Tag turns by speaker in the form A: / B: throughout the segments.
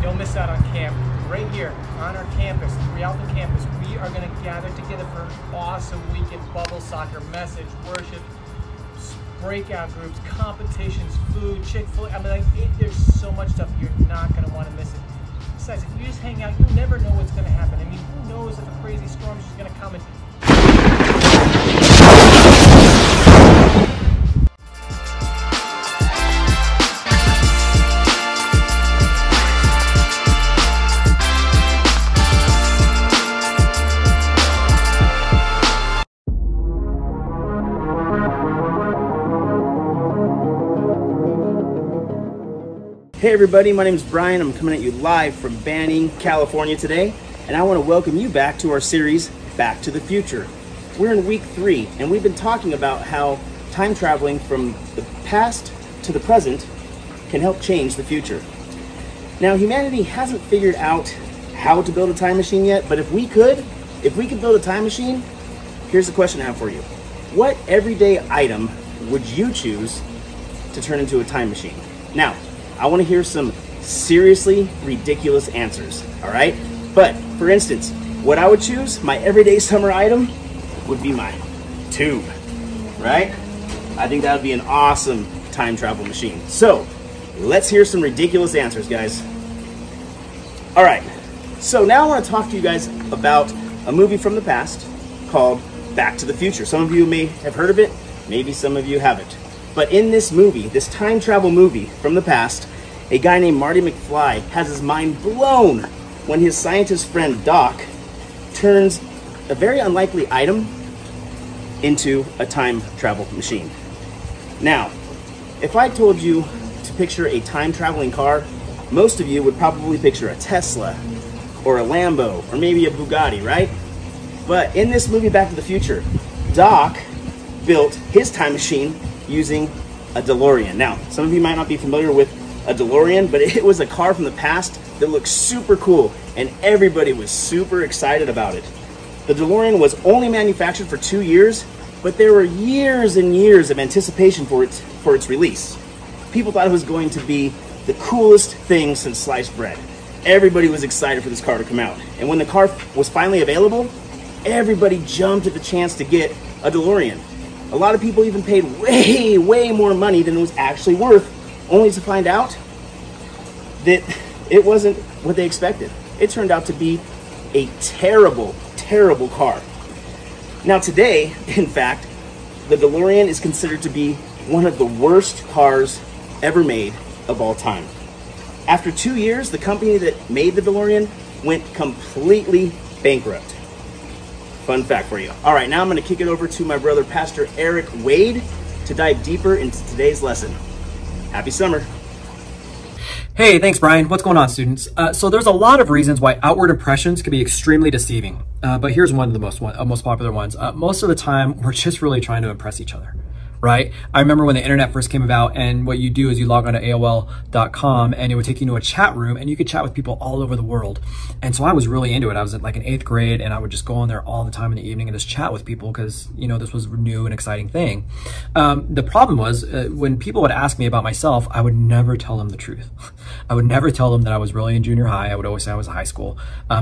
A: Don't miss out on camp. Right here on our campus, the Rialto campus, we are going to gather together for an awesome weekend. Bubble soccer, message, worship, breakout groups, competitions, food, Chick-fil-A. I mean, there's so much stuff. You're not going to want to miss it. Besides, if you just hang out, you never know what's going to happen. I mean, who knows if a crazy storm is just going to come and...
B: Hey everybody, my name is Brian. I'm coming at you live from Banning, California today, and I want to welcome you back to our series, Back to the Future. We're in week 3, and we've been talking about how time traveling from the past to the present can help change the future. Now, humanity hasn't figured out how to build a time machine yet, but if we could build a time machine, here's the question I have for you. What everyday item would you choose to turn into a time machine? Now, I want to hear some seriously ridiculous answers, all right? But, for instance, what I would choose, my everyday summer item, would be my tube, right? I think that would be an awesome time travel machine. So, let's hear some ridiculous answers, guys. All right, so now I want to talk to you guys about a movie from the past called Back to the Future. Some of you may have heard of it, maybe some of you haven't. But in this movie, this time travel movie from the past, a guy named Marty McFly has his mind blown when his scientist friend Doc turns a very unlikely item into a time travel machine. Now, if I told you to picture a time traveling car, most of you would probably picture a Tesla or a Lambo or maybe a Bugatti, right? But in this movie Back to the Future, Doc built his time machine using a DeLorean. Now, some of you might not be familiar with a DeLorean, but it was a car from the past that looked super cool, and everybody was super excited about it. The DeLorean was only manufactured for 2 years, but there were years and years of anticipation for its release. People thought it was going to be the coolest thing since sliced bread. Everybody was excited for this car to come out, and when the car was finally available, everybody jumped at the chance to get a DeLorean. A lot of people even paid way more money than it was actually worth, only to find out that it wasn't what they expected. It turned out to be a terrible car. Now today, in fact, the DeLorean is considered to be one of the worst cars ever made of all time. After 2 years, the company that made the DeLorean went completely bankrupt. Fun fact for you. All right, now I'm going to kick it over to my brother, Pastor Eric Wade, to dive deeper into today's lesson. Happy summer.
C: Hey, thanks, Brian. What's going on, students? So there's a lot of reasons why outward impressions can be extremely deceiving, but here's one of the most popular ones. Most of the time, we're just really trying to impress each other. Right? I remember when the internet first came about, and what you do is you log on to AOL.com and it would take you to a chat room and you could chat with people all over the world. And so I was really into it. I was like in 8th grade and I would just go on there all the time in the evening and just chat with people because, you know, this was a new and exciting thing. The problem was when people would ask me about myself, I would never tell them the truth. I would never tell them that I was really in junior high. I would always say I was in high school.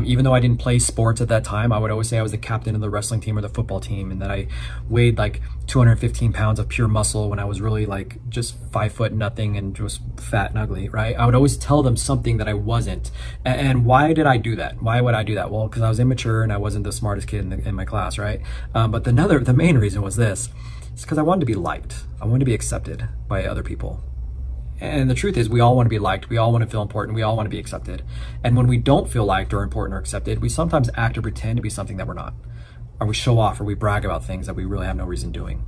C: Even though I didn't play sports at that time, I would always say I was the captain of the wrestling team or the football team and that I weighed like 215 pounds of pure muscle when I was really like just 5 foot nothing and just fat and ugly, right? I would always tell them something that I wasn't. And why did I do that? Why would I do that? Well, because I was immature and I wasn't the smartest kid in my class, right? But the main reason was this. It's because I wanted to be liked. I wanted to be accepted by other people. And the truth is, we all want to be liked. We all want to feel important. We all want to be accepted. And when we don't feel liked or important or accepted, we sometimes act or pretend to be something that we're not. Or we show off or we brag about things that we really have no reason doing.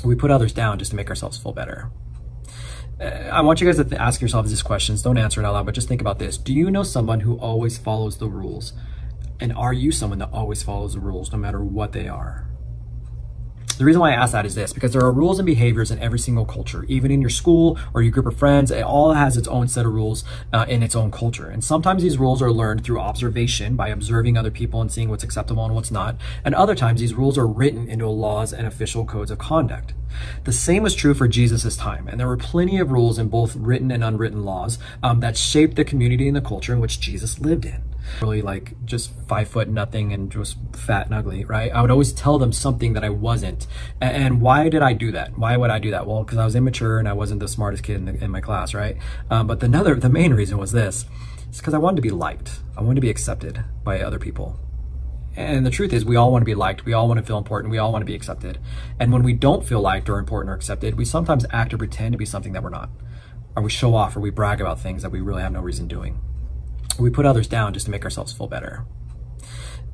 C: We put others down just to make ourselves feel better. I want you guys to ask yourselves these questions. Don't answer it out loud, but just think about this. Do you know someone who always follows the rules? And are you someone that always follows the rules no matter what they are? The reason why I ask that is this, because there are rules and behaviors in every single culture, even in your school or your group of friends. It all has its own set of rules in its own culture. And sometimes these rules are learned through observation by observing other people and seeing what's acceptable and what's not. And other times these rules are written into laws and official codes of conduct. The same was true for Jesus' time. And there were plenty of rules in both written and unwritten laws that shaped the community and the culture in which Jesus lived in. Really like just 5 foot nothing and just fat and ugly, right? I would always tell them something that I wasn't. And why did I do that? Why would I do that? Well, because I was immature and I wasn't the smartest kid in my class, right? But the main reason was this. It's because I wanted to be liked. I wanted to be accepted by other people. And the truth is, we all want to be liked. We all want to feel important. We all want to be accepted. And when we don't feel liked or important or accepted, we sometimes act or pretend to be something that we're not. Or we show off or we brag about things that we really have no reason doing. We put others down just to make ourselves feel better.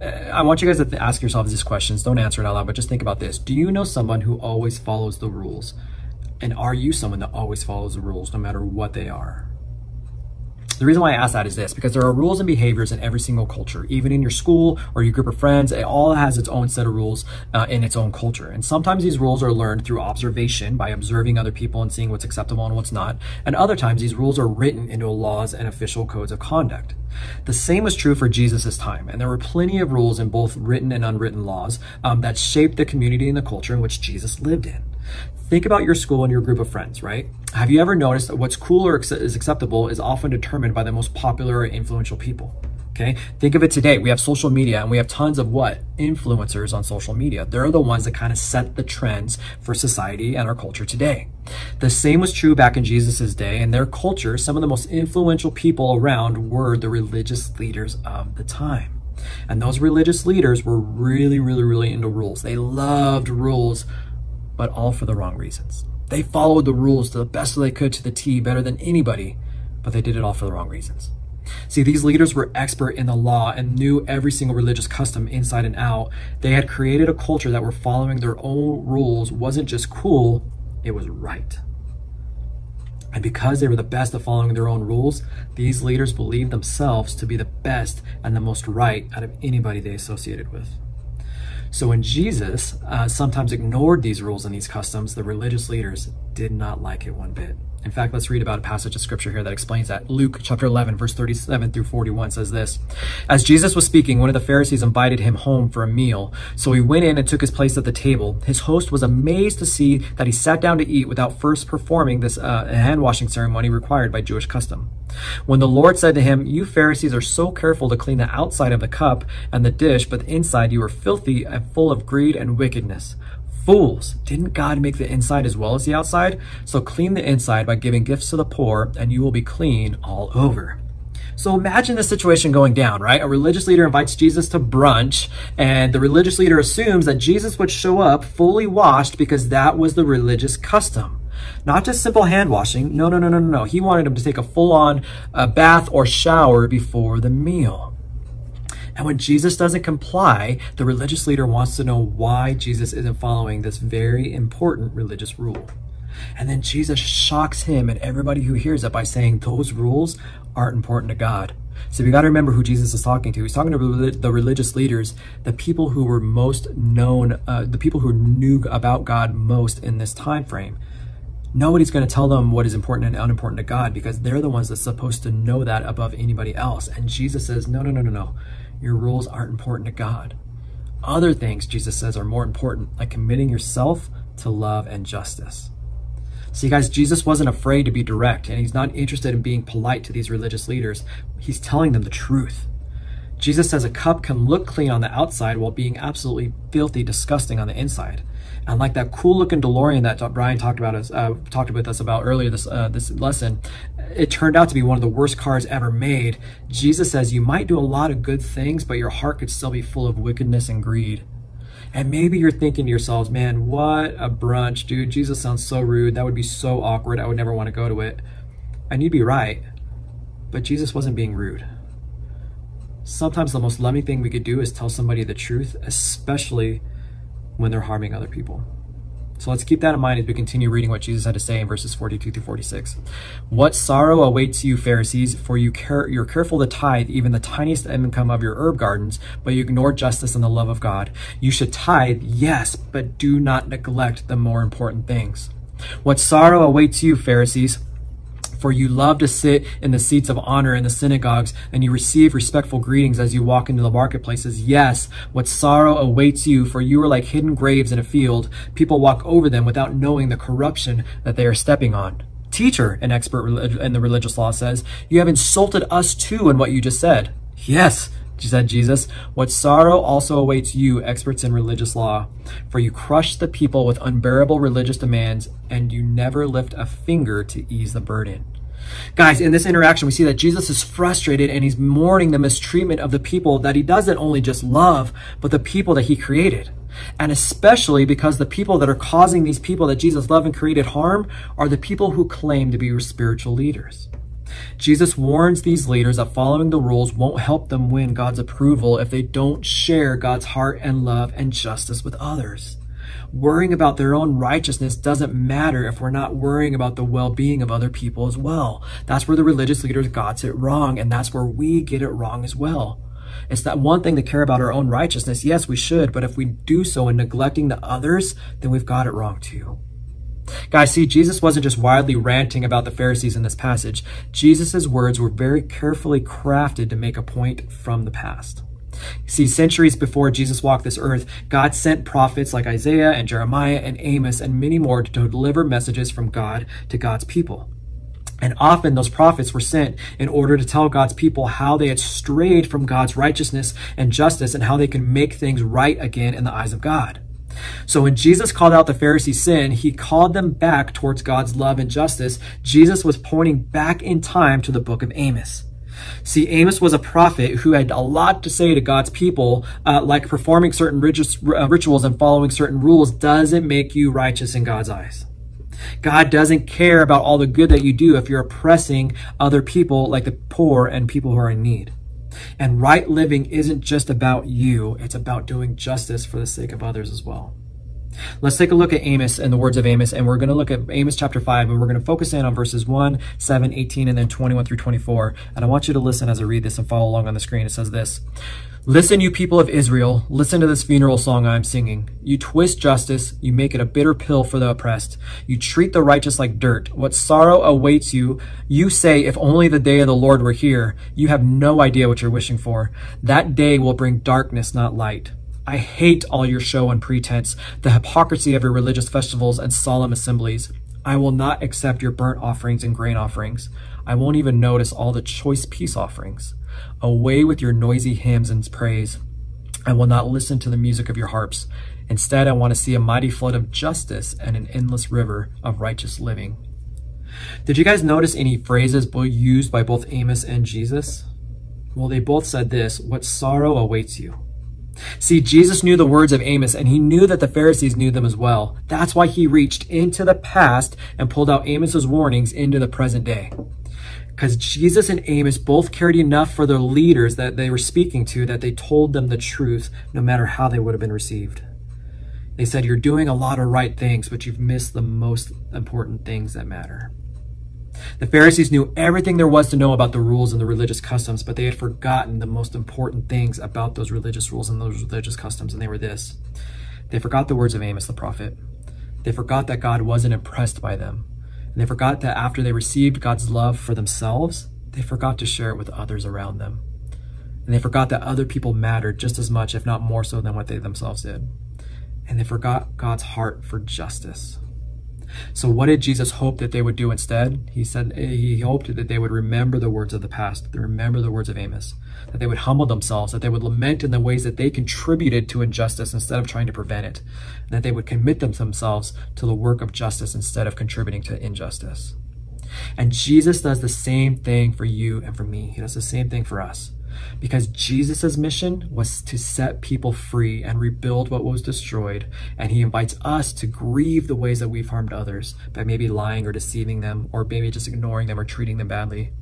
C: I want you guys to ask yourselves these questions. Don't answer it out loud, but just think about this. Do you know someone who always follows the rules? And are you someone that always follows the rules no matter what they are? The reason why I ask that is this, because there are rules and behaviors in every single culture, even in your school or your group of friends. It all has its own set of rules in its own culture. And sometimes these rules are learned through observation by observing other people and seeing what's acceptable and what's not. And other times these rules are written into laws and official codes of conduct. The same was true for Jesus' time. And there were plenty of rules in both written and unwritten laws that shaped the community and the culture in which Jesus lived in. Think about your school and your group of friends, right? Have you ever noticed that what's cool or is acceptable is often determined by the most popular or influential people? Okay, think of it today. We have social media and we have tons of what? Influencers on social media. They're the ones that kind of set the trends for society and our culture today. The same was true back in Jesus's day. In their culture, some of the most influential people around were the religious leaders of the time. And those religious leaders were really into rules. They loved rules, but all for the wrong reasons. They followed the rules to the best they could to the T, better than anybody, but they did it all for the wrong reasons. See, these leaders were expert in the law and knew every single religious custom inside and out. They had created a culture that were following their own rules wasn't just cool, it was right. And because they were the best at following their own rules, these leaders believed themselves to be the best and the most right out of anybody they associated with. So when Jesus sometimes ignored these rules and these customs, the religious leaders did not like it one bit. In fact, let's read about a passage of scripture here that explains that. Luke chapter 11, verse 37 through 41 says this. As Jesus was speaking, one of the Pharisees invited him home for a meal. So he went in and took his place at the table. His host was amazed to see that he sat down to eat without first performing this hand-washing ceremony required by Jewish custom. When the Lord said to him, "You Pharisees are so careful to clean the outside of the cup and the dish, but inside you are filthy and full of greed and wickedness. Fools, didn't God make the inside as well as the outside? So clean the inside by giving gifts to the poor, and you will be clean all over." So imagine the situation going down, right? A religious leader invites Jesus to brunch, and the religious leader assumes that Jesus would show up fully washed because that was the religious custom. Not just simple hand washing. No. He wanted him to take a full-on bath or shower before the meal. And when Jesus doesn't comply, the religious leader wants to know why Jesus isn't following this very important religious rule. And then Jesus shocks him and everybody who hears it by saying those rules aren't important to God. So we got to remember who Jesus is talking to. He's talking to the religious leaders, the people who were most known, the people who knew about God most in this time frame. Nobody's going to tell them what is important and unimportant to God because they're the ones that's supposed to know that above anybody else. And Jesus says, no. Your rules aren't important to God. Other things, Jesus says, are more important, like committing yourself to love and justice. See, guys, Jesus wasn't afraid to be direct, and he's not interested in being polite to these religious leaders. He's telling them the truth. Jesus says a cup can look clean on the outside while being absolutely filthy, disgusting on the inside. And like that cool-looking DeLorean that Brian talked with us about earlier this lesson, it turned out to be one of the worst cars ever made. Jesus says you might do a lot of good things, but your heart could still be full of wickedness and greed. And maybe you're thinking to yourselves, man, what a brunch, dude. Jesus sounds so rude. That would be so awkward. I would never want to go to it. And you'd be right. But Jesus wasn't being rude. Sometimes the most loving thing we could do is tell somebody the truth, especially when they're harming other people. So let's keep that in mind as we continue reading what Jesus had to say in verses 42 through 46. What sorrow awaits you, Pharisees, for you're careful to tithe even the tiniest income of your herb gardens, but you ignore justice and the love of God. You should tithe, yes, but do not neglect the more important things. What sorrow awaits you, Pharisees, for you love to sit in the seats of honor in the synagogues, and you receive respectful greetings as you walk into the marketplaces. Yes, what sorrow awaits you, for you are like hidden graves in a field. People walk over them without knowing the corruption that they are stepping on. Teacher, an expert in the religious law, says, you have insulted us too in what you just said. Yes, said Jesus, what sorrow also awaits you, experts in religious law, for you crush the people with unbearable religious demands, and you never lift a finger to ease the burden. Guys, in this interaction, we see that Jesus is frustrated and he's mourning the mistreatment of the people that he doesn't only just love, but the people that he created. And especially because the people that are causing these people that Jesus loved and created harm are the people who claim to be your spiritual leaders. Jesus warns these leaders that following the rules won't help them win God's approval if they don't share God's heart and love and justice with others. Worrying about their own righteousness doesn't matter if we're not worrying about the well-being of other people as well. That's where the religious leaders got it wrong, and that's where we get it wrong as well. It's that one thing to care about our own righteousness. Yes, we should, but if we do so in neglecting the others, then we've got it wrong too. Guys, see, Jesus wasn't just wildly ranting about the Pharisees in this passage. Jesus' words were very carefully crafted to make a point from the past. See, centuries before Jesus walked this earth, God sent prophets like Isaiah and Jeremiah and Amos and many more to deliver messages from God to God's people. And often those prophets were sent in order to tell God's people how they had strayed from God's righteousness and justice and how they can make things right again in the eyes of God. So when Jesus called out the Pharisees' sin, he called them back towards God's love and justice. Jesus was pointing back in time to the book of Amos. See, Amos was a prophet who had a lot to say to God's people, like performing certain rituals and following certain rules doesn't make you righteous in God's eyes. God doesn't care about all the good that you do if you're oppressing other people like the poor and people who are in need. And right living isn't just about you, it's about doing justice for the sake of others as well. Let's take a look at Amos and the words of Amos, and we're going to look at Amos chapter 5, and we're going to focus in on verses 1, 7, 18, and then 21 through 24. And I want you to listen as I read this and follow along on the screen. It says this: Listen, you people of Israel, listen to this funeral song I'm singing. You twist justice, you make it a bitter pill for the oppressed. You treat the righteous like dirt. What sorrow awaits you? You say, if only the day of the Lord were here. You have no idea what you're wishing for. That day will bring darkness, not light. I hate all your show and pretense, the hypocrisy of your religious festivals and solemn assemblies. I will not accept your burnt offerings and grain offerings. I won't even notice all the choice peace offerings. Away with your noisy hymns and praise. I will not listen to the music of your harps. Instead, I want to see a mighty flood of justice and an endless river of righteous living. Did you guys notice any phrases used by both Amos and Jesus? Well, they both said this: what sorrow awaits you. See, Jesus knew the words of Amos, and he knew that the Pharisees knew them as well. That's why he reached into the past and pulled out Amos's warnings into the present day. Because Jesus and Amos both cared enough for their leaders that they were speaking to that they told them the truth, no matter how they would have been received. They said, you're doing a lot of right things, but you've missed the most important things that matter. The Pharisees knew everything there was to know about the rules and the religious customs, but they had forgotten the most important things about those religious rules and those religious customs, and they were this. They forgot the words of Amos the prophet. They forgot that God wasn't impressed by them. And they forgot that after they received God's love for themselves, they forgot to share it with others around them. And they forgot that other people mattered just as much, if not more so, than what they themselves did. And they forgot God's heart for justice. So what did Jesus hope that they would do instead? He said he hoped that they would remember the words of the past, they remember the words of Amos, that they would humble themselves, that they would lament in the ways that they contributed to injustice instead of trying to prevent it, and that they would commit themselves to the work of justice instead of contributing to injustice. And Jesus does the same thing for you and for me. He does the same thing for us. Because Jesus' mission was to set people free and rebuild what was destroyed, and he invites us to grieve the ways that we've harmed others by maybe lying or deceiving them, or maybe just ignoring them or treating them badly.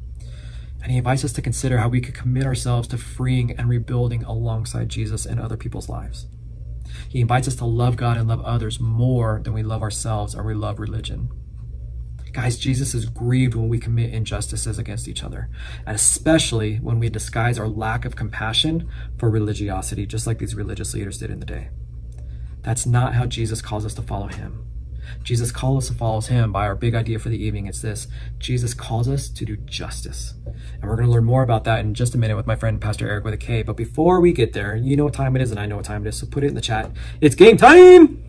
C: And he invites us to consider how we could commit ourselves to freeing and rebuilding alongside Jesus in other people's lives. He invites us to love God and love others more than we love ourselves or we love religion. Guys, Jesus is grieved when we commit injustices against each other, and especially when we disguise our lack of compassion for religiosity, just like these religious leaders did in the day. That's not how Jesus calls us to follow him. Jesus calls us to follow him by our big idea for the evening. It's this: Jesus calls us to do justice. And we're going to learn more about that in just a minute with my friend Pastor Eric with a K. But before we get there, you know what time it is and I know what time it is, so put it in the chat. It's game time!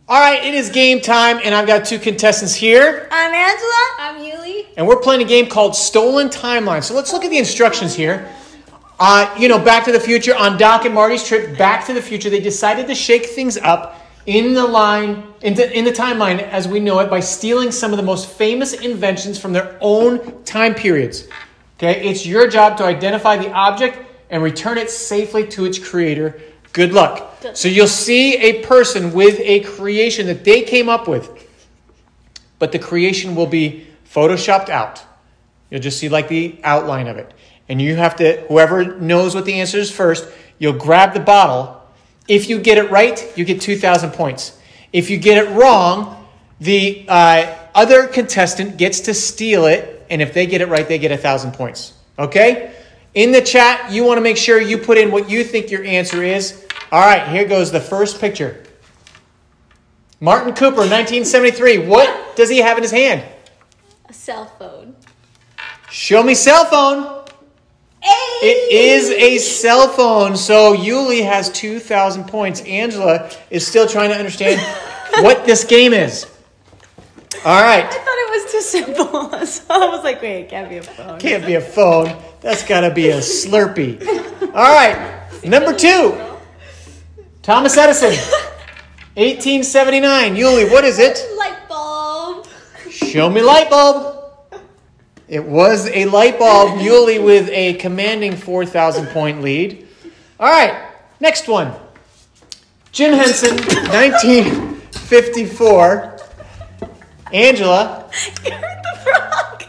A: All right, it is game time, and I've got two contestants here.
D: I'm Angela. I'm Yuli.
A: And we're playing a game called Stolen Timeline. So let's look at the instructions here. Back to the Future, on Doc and Marty's trip Back to the Future, they decided to shake things up in the timeline as we know it by stealing some of the most famous inventions from their own time periods. Okay, it's your job to identify the object and return it safely to its creator. Good luck. So you'll see a person with a creation that they came up with, but the creation will be photoshopped out. You'll just see like the outline of it. And you have to, whoever knows what the answer is first, you'll grab the bottle. If you get it right, you get 2,000 points. If you get it wrong, the other contestant gets to steal it. And if they get it right, they get 1,000 points. Okay? In the chat, you want to make sure you put in what you think your answer is. All right, here goes the first picture. Martin Cooper, 1973. What does he have in his hand?
D: A cell phone.
A: Show me cell phone.
D: Hey!
A: It is a cell phone. So Yuli has 2,000 points. Angela is still trying to understand what this game is. All right.
D: I thought it was too simple. So I was like, wait, it can't be a phone.
A: Can't be a phone. That's got to be a Slurpee. All right. Number 2. Thomas Edison, 1879. Yuli, what is it?
D: Light bulb.
A: Show me light bulb. It was a light bulb. Yuli with a commanding 4,000 point lead. All right, next one. Jim Henson, 1954. Angela.
D: Kermit the Frog.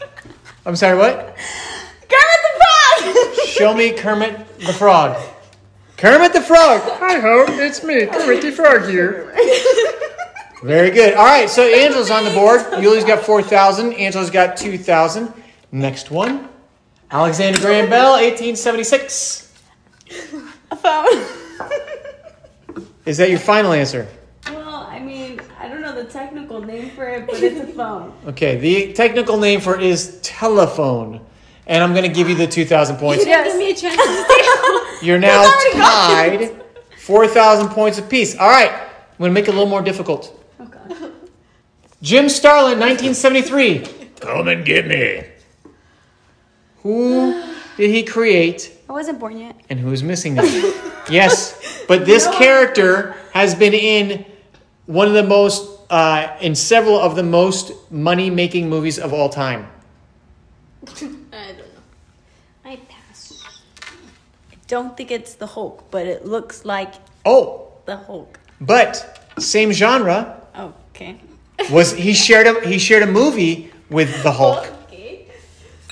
A: I'm sorry, what?
D: Kermit the Frog.
A: Show me Kermit the Frog. Kermit the Frog. Hi ho, it's me, Kermit the Frog here. Very good. All right, so Angela's on the board. Yuli's got 4,000. Angela's got 2,000. Next one. Alexander Graham Bell, 1876.
D: A phone.
A: Is that your final answer?
D: Well, I mean, I don't know the technical name for it, but it's a phone.
A: Okay, the technical name for it is telephone. And I'm going to give you the 2,000 points.
D: You didn't give me a chance to steal.
A: You're now tied 4,000 points apiece. All right, I'm going to make it a little more difficult.
D: Oh, God.
A: Jim Starlin, 1973. Come and get me. Who did he create?
D: I wasn't born yet.
A: And who's missing them? Yes, but this character has been in one of the most, in several of the most money-making movies of all time.
D: I don't know. I pass. I don't think it's the Hulk, but it looks like the Hulk.
A: But same genre.
D: Okay.
A: He shared a movie with the Hulk.
D: Okay.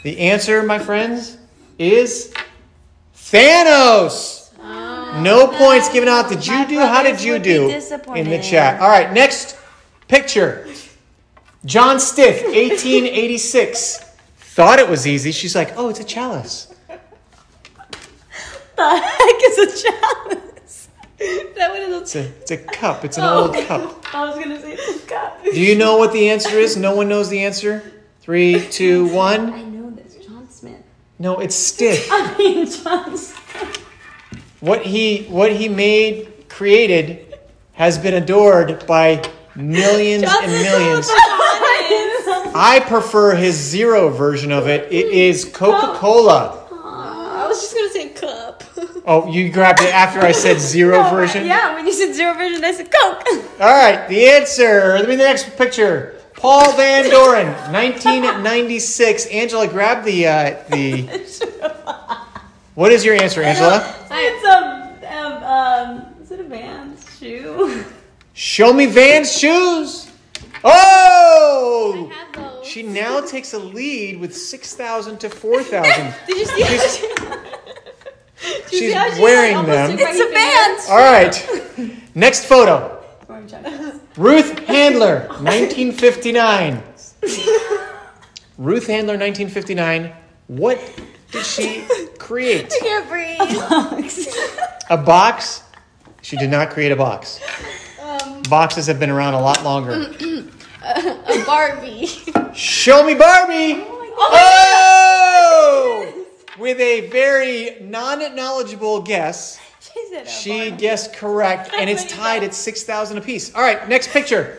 A: The answer, my friends, is Thanos. No points given out. Did you do? How did you do in the chat? All right, next picture. John Stiff, 1886. Thought it was easy. She's like, oh, it's a chalice.
D: The heck is a chalice? That one is
A: It's a cup. It's an old cup.
D: I was gonna say it's a cup.
A: Do you know what the answer is? No one knows the answer. 3, 2, 1.
D: I know this. John Smith.
A: No, it's Stiff.
D: I mean John Smith.
A: What he created has been adored by millions and millions. I prefer his zero version of it. It is Coca-Cola.
D: I was just gonna say cup.
A: Oh, you grabbed it after I said zero version?
D: Yeah, when you said zero version, I said Coke.
A: All right, the answer. Let me the next picture. Paul Van Doren, 1996. Angela, grab the. What is your answer, Angela?
D: It's is it a Vans shoe?
A: Show me Vans shoes. Oh!
D: I have those.
A: She now takes a lead with 6,000 to 4,000.
D: Did you see how she...
A: She's wearing them.
D: It's a band.
A: All right. Next photo. Ruth Handler, 1959. Ruth Handler, 1959. What did she create?
D: I can't breathe.
A: A box? She did not create a box. Boxes have been around a lot longer.
D: A Barbie.
A: Show me Barbie! Oh! With a very non-knowledgeable guess, she guessed correct, and it's tied at 6,000 apiece. All right, next picture.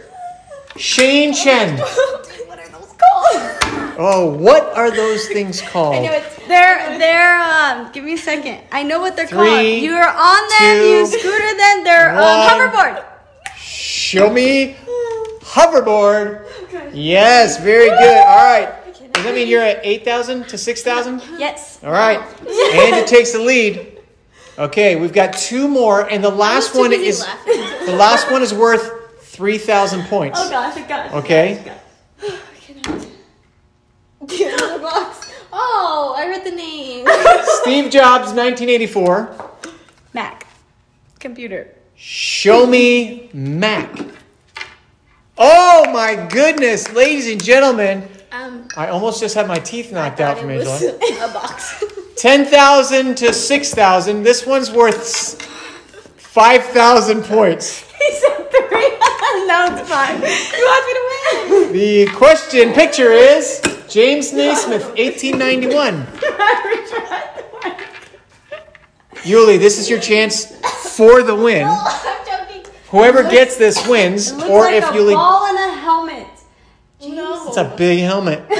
A: Shane Chen.
D: What are those called?
A: Oh, what are those things called?
D: I know it's... They're give me a second. I know what they're
A: 3,
D: called. You are on them,
A: 2,
D: you scooter them, they're
A: 1.
D: hoverboard.
A: Show me hoverboard. Yes, very good. All right. Does that mean you're at 8,000 to 6,000?
D: Yes.
A: All right. And it takes the lead. Okay, we've got 2 more, and the last one is worth 3,000 points.
D: Oh gosh, I got it.
A: Okay.
D: Give me the box. Oh, I heard the name.
A: Steve Jobs, 1984.
D: Mac. Computer.
A: Show me Mac. Oh my goodness, ladies and gentlemen. I almost just had my teeth knocked out from Angela.
D: A box.
A: 10,000 to 6,000. This one's worth 5,000 points.
D: He said 3. No, it's 5. You want me to win?
A: The question picture is James Naismith, 1891. Yuli, this is your chance for the win.
D: I'm joking.
A: Whoever gets this wins,
D: It looks
A: or
D: like
A: if
D: a
A: Yuli...
D: ball and a helmet. No.
A: It's a big helmet.
D: What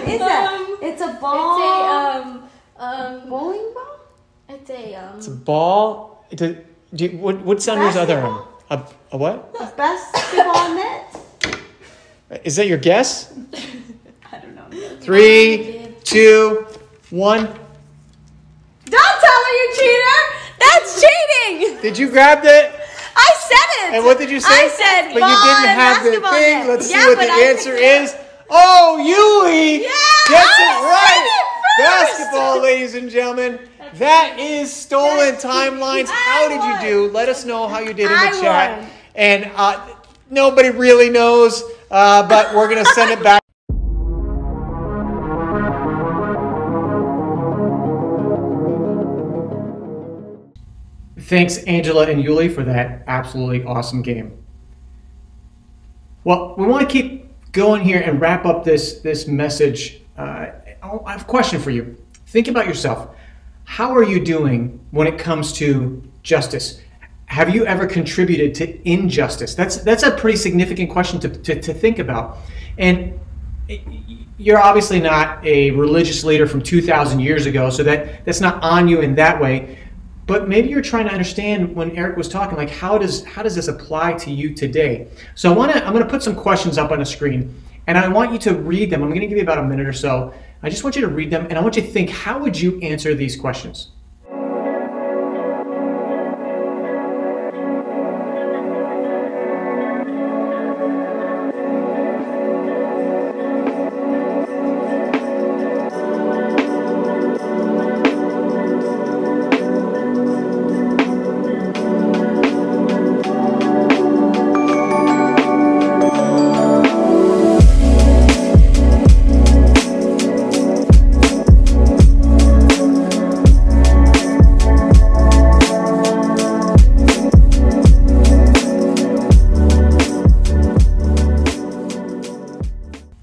D: is that? It's a ball.
E: It's a
D: bowling ball.
E: It's a
A: It's a ball. What sound is other arm? A what?
D: A basketball net.
A: Is that your guess?
D: I don't know.
A: 3, 2, 1.
D: Don't tell me, you cheater! That's cheating!
A: Did you grab it?
D: I said it!
A: And what did you say?
D: I said
A: but
D: ball
A: you didn't
D: and
A: have the
D: basketball
A: thing.
D: net.
A: Let's see
D: Yeah,
A: what
D: but
A: the
D: I
A: answer
D: picked it
A: is. Oh, Yuli
D: Yeah,
A: gets
D: I
A: it right.
D: said it first.
A: Basketball, ladies and gentlemen. That is Stolen Timelines. How did you do? Let us know how you did in the
D: I
A: chat.
D: won.
A: And nobody really knows, but we're going to send it back. Thanks, Angela and Yuli, for that absolutely awesome game. Well, we want to keep going here and wrap up this message. I have a question for you. Think about yourself. How are you doing when it comes to justice? Have you ever contributed to injustice? That's a pretty significant question to think about. And you're obviously not a religious leader from 2,000 years ago, so that's not on you in that way. But maybe you're trying to understand when Eric was talking, like how does this apply to you today? So I'm gonna put some questions up on the screen, and I want you to read them. I'm gonna give you about a minute or so. I just want you to read them, and I want you to think, how would you answer these questions?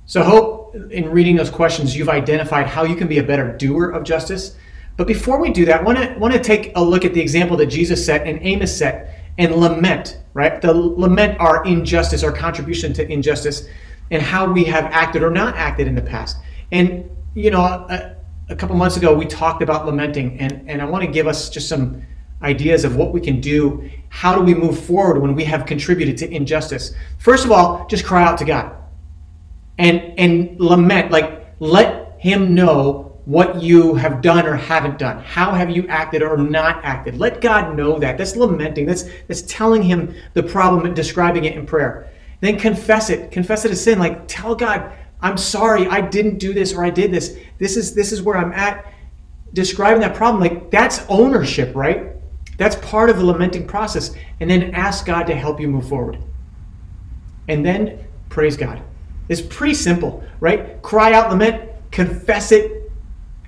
A: So I hope in reading those questions, you've identified how you can be a better doer of justice. But before we do that, I want to take a look at the example that Jesus set and Amos set and lament, right? To lament our injustice, our contribution to injustice, and how we have acted or not acted in the past. And, you know, a couple months ago, we talked about lamenting, and I want to give us just some ideas of what we can do. How do we move forward when we have contributed to injustice? First of all, just cry out to God. And lament, like let him know what you have done or haven't done. How have you acted or not acted? Let God know that. That's lamenting. That's telling him the problem and describing it in prayer. Then confess it. Confess it as sin. Like, tell God, I'm sorry, I didn't do this or I did this. This is where I'm at. Describing that problem, like, that's ownership, right? That's part of the lamenting process. And then ask God to help you move forward. And then praise God. It's pretty simple, right? Cry out, lament, confess it,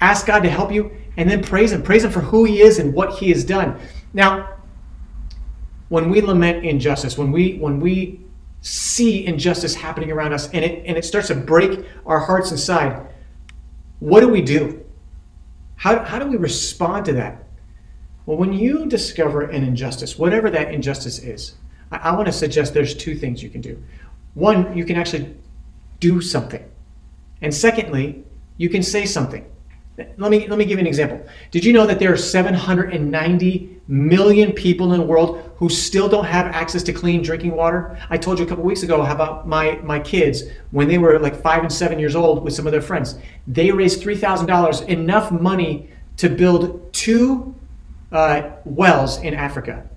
A: ask God to help you, and then praise him. Praise him for who he is and what he has done. Now, when we lament injustice, when we see injustice happening around us and it starts to break our hearts inside, what do? How do we respond to that? Well, when you discover an injustice, whatever that injustice is, I want to suggest there's two things you can do. One, you can actually do something. And secondly, you can say something. Let me give you an example. Did you know that there are 790 million people in the world who still don't have access to clean drinking water? I told you a couple weeks ago how about my kids, when they were like 5 and 7 years old with some of their friends. They raised $3,000, enough money to build 2 wells in Africa.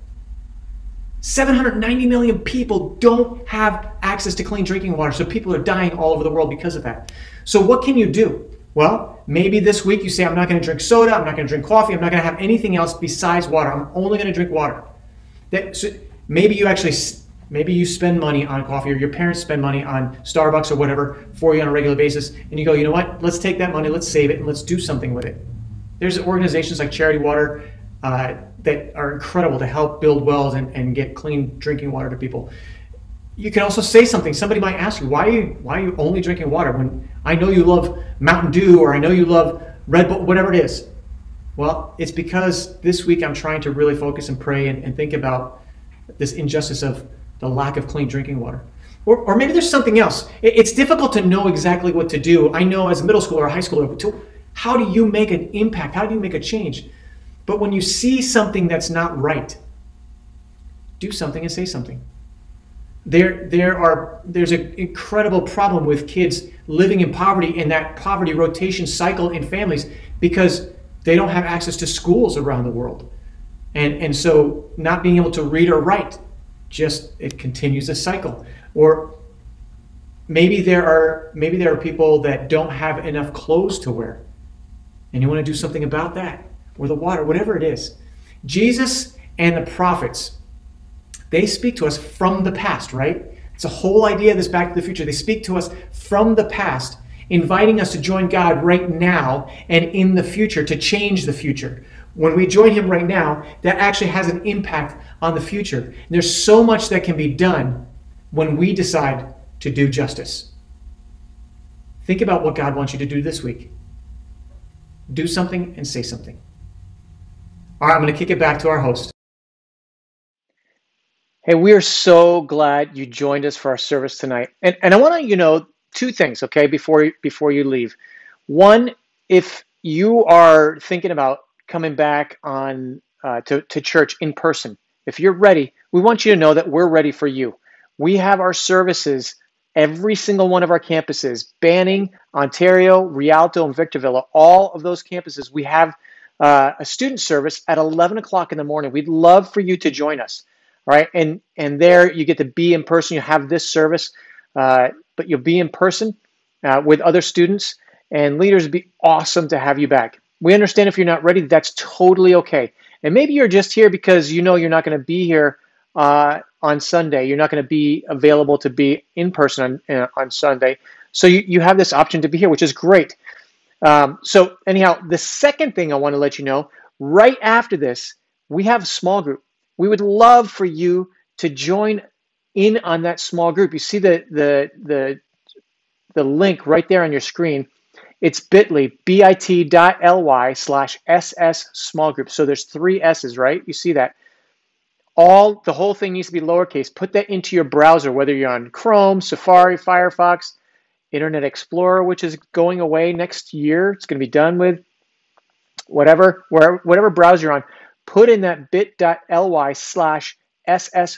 A: 790 million people don't have access to clean drinking water, so people are dying all over the world because of that. So what can you do? Well, maybe this week you say, I'm not going to drink soda, I'm not going to drink coffee, I'm not going to have anything else besides water. I'm only going to drink water. So maybe you spend money on coffee, or your parents spend money on Starbucks or whatever for you on a regular basis, and you go, you know what? Let's take that money, let's save it, and let's do something with it. There's organizations like Charity Water that are incredible to help build wells and get clean drinking water to people. You can also say something. Somebody might ask you, why are you only drinking water when I know you love Mountain Dew, or I know you love Red Bull, whatever it is? Well, it's because this week I'm trying to really focus and pray and think about this injustice of the lack of clean drinking water. Or maybe there's something else. It's difficult to know exactly what to do. I know as a middle schooler or high schooler, how do you make an impact? How do you make a change? But when you see something that's not right, do something and say something. There's an incredible problem with kids living in poverty, and that poverty rotation cycle in families, because they don't have access to schools around the world. And so not being able to read or write, it continues the cycle. Or maybe there are people that don't have enough clothes to wear, and you want to do something about that, or the water, whatever it is. Jesus and the prophets, they speak to us from the past, right? It's a whole idea of this Back to the Future. They speak to us from the past, inviting us to join God right now and in the future, to change the future. When we join him right now, that actually has an impact on the future. And there's so much that can be done when we decide to do justice. Think about what God wants you to do this week. Do something and say something. All right, I'm going to kick it back to our host.
F: Hey, we are so glad you joined us for our service tonight. And I want to let you know 2 things, okay, before you leave. One, if you are thinking about coming back on to church in person, if you're ready, we want you to know that we're ready for you. We have our services every single one of our campuses, Banning, Ontario, Rialto, and Victorville, all of those campuses. We have a student service at 11 o'clock in the morning. We'd love for you to join us. All right, and there you get to be in person. You have this service, but you'll be in person with other students and leaders. It'd be awesome to have you back. We understand if you're not ready, that's totally okay. And maybe you're just here because you know you're not going to be here on Sunday. You're not going to be available to be in person on Sunday. So you have this option to be here, which is great. So anyhow, the second thing I want to let you know, right after this, we have a small group. We would love for you to join in on that small group. You see the link right there on your screen. It's bit.ly/SS small group. So there's 3 S's, right? You see that. The whole thing needs to be lowercase. Put that into your browser, whether you're on Chrome, Safari, Firefox, Internet Explorer, which is going away next year. It's going to be done with whatever browser you're on. Put in that bit.ly/SS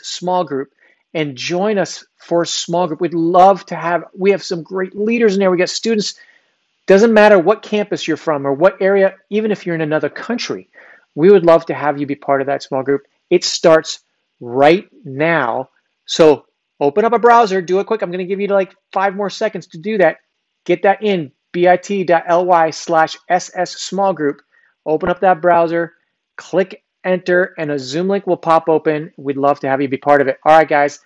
F: small group and join us for a small group. We'd love to we have some great leaders in there. We got students Doesn't matter what campus you're from or what area, even if you're in another country, we would love to have you be part of that small group. It starts right now. So open up a browser, do it quick. I'm going to give you like 5 more seconds to do that. Get that in bit.ly/SS small group. Open up that browser, click enter, and a Zoom link will pop open. We'd love to have you be part of it. All right, guys,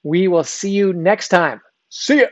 F: we will see you next time. See ya.